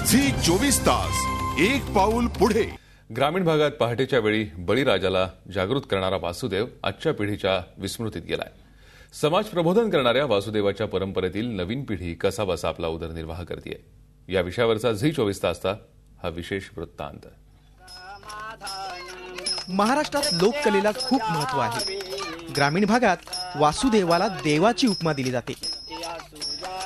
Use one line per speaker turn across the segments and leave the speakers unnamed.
Zee 24 तास एक पाऊल पुढे।
ग्रामीण भागात पहाटेच्या वेळी बळीराजाला जागृत करणारा वासुदेव आजच्या पिढीच्या विस्मृतीत गेलाय। समाज प्रबोधन करणाऱ्या वासुदेवाच्या परंपरेतील नवीन पिढी कसाबसा आपला उदरनिर्वाह करते, या विषयावरचा झी 24 तासचा हा विशेष वृत्तांत।
महाराष्ट्रात लोककलेला खूप महत्त्व आहे। ग्रामीण भागात वासुदेवाला देवाची उपमा दिली जाते।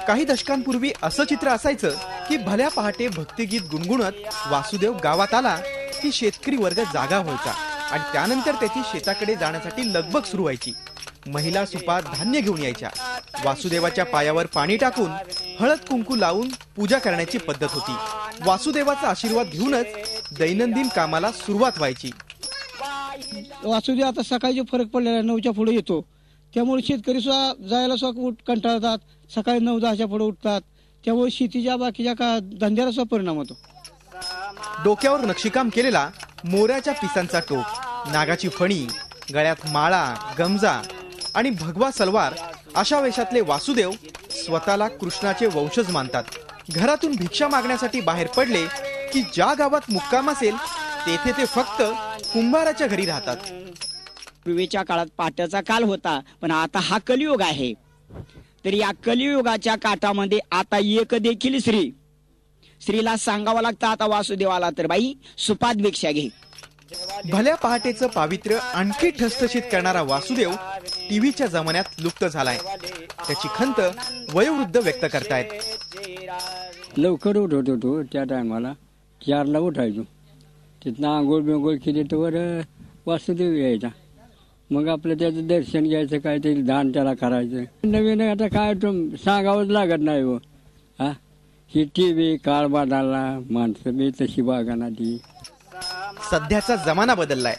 काही दशकांपूर्वी असं चित्र असायचं की भल्या पहाटे भक्तिगीत गुणगुणत वासुदेव गावात आला की शेतकरी वर्ग जागा व्हायचा आणि त्यानंतर त्याची शेताकडे जाण्यासाठी लगबग सुरू व्हायची। महिला सुपात धान्य घेऊन यायच्या। वासुदेवाच्या पायावर पाणी टाकून हळद कुंकू लावून पूजा करण्याची पद्धत होती। वासुदेवाचा आशीर्वाद घेऊनच दैनंदिन कामाला सुरुवात व्हायची।
वासुदेव आता सकाळी फरक पडलेला 9च्या पुढे येतो, त्यामुळे शेतकरी सुद्धा जायला सुद्धा कंटाळतात। सकाळी 9-10च्या पुढे उठतात, त्यामुळे शेतीच्या बाकीच्या धंद्याला सुद्धा परिणाम होतो।
डोक्यावर नक्षीकाम केलेला मोऱ्याच्या पिसांचा टोप, नागाची फणी, गळ्यात माळा, गमजा आणि भगवा सलवार अशा वेशातले वासुदेव स्वतःला कृष्णाचे वंशज मानतात। घरातून भिक्षा मागण्यासाठी बाहेर पडले की ज्या गावात मुक्काम असेल तेथे ते फक्त कुंभाराच्या घरी राहतात।
पूर्वीच्या काळात पाट्याचा काल होता, पण आता हा कलियुग आहे। तर या कलियुगाच्या काठामध्ये आता एक देखील स्त्रीला सांगावं लागतं आता वासुदेवाला, तर बाई सुपात भिक्षा घे।
भल्या पहाटेचं पावित्र्य आणखी ठसठशीत करणारा वासुदेव टीव्हीच्या जमान्यात लुप्त झालाय। त्याची खंत वयोवृद्ध व्यक्त करतायत।
लवकर उठत होतो त्या टायमाला, 4ला उठायचो। तिथनं आंघोळ बिंघोळ केली तर वासुदेव यायचा। मग आपलं त्याचं दर्शन घ्यायचं, काहीतरी दान त्याला करायचं। नवीन आता काय सांगावंच लागत नाही हो। ही टीव्ही काळ बदलला, माणसं बी तशी बागाना ती।
सध्याचा जमाना बदललाय।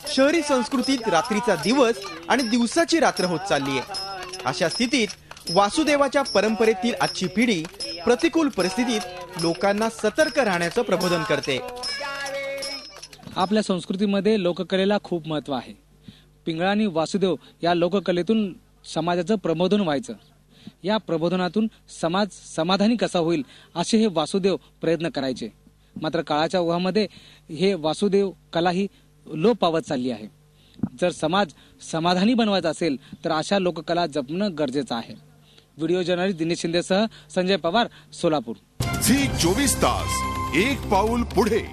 शहरी संस्कृतीत रात्रीचा दिवस आणि दिवसाची रात्र होत चालली आहे। अशा स्थितीत वासुदेवाच्या परंपरेतील आजची पिढी प्रतिकूल परिस्थितीत लोकांना सतर्क राहण्याचं प्रबोधन करते।
आपल्या संस्कृतीमध्ये लोककलेला खूप महत्त्व आहे। पिंगळा आणि वासुदेव या लोककलेतून समाजाचं प्रबोधन व्हायचं। या प्रबोधनातून समाज समाधानी कसा होईल असे हे वासुदेव प्रयत्न करायचे। मात्र काळाच्या ओघामध्ये हे वासुदेव कला ही लोप पावत चालली आहे। जर समाज समाधानी बनवायचा असेल तर अशा लोककला जपणं गरजेचं आहे। व्हिडिओ जर्नलिस्ट दिनेश शिंदेसह संजय पवार, सोलापूर।
झी 24 तास एक पाऊल पुढे।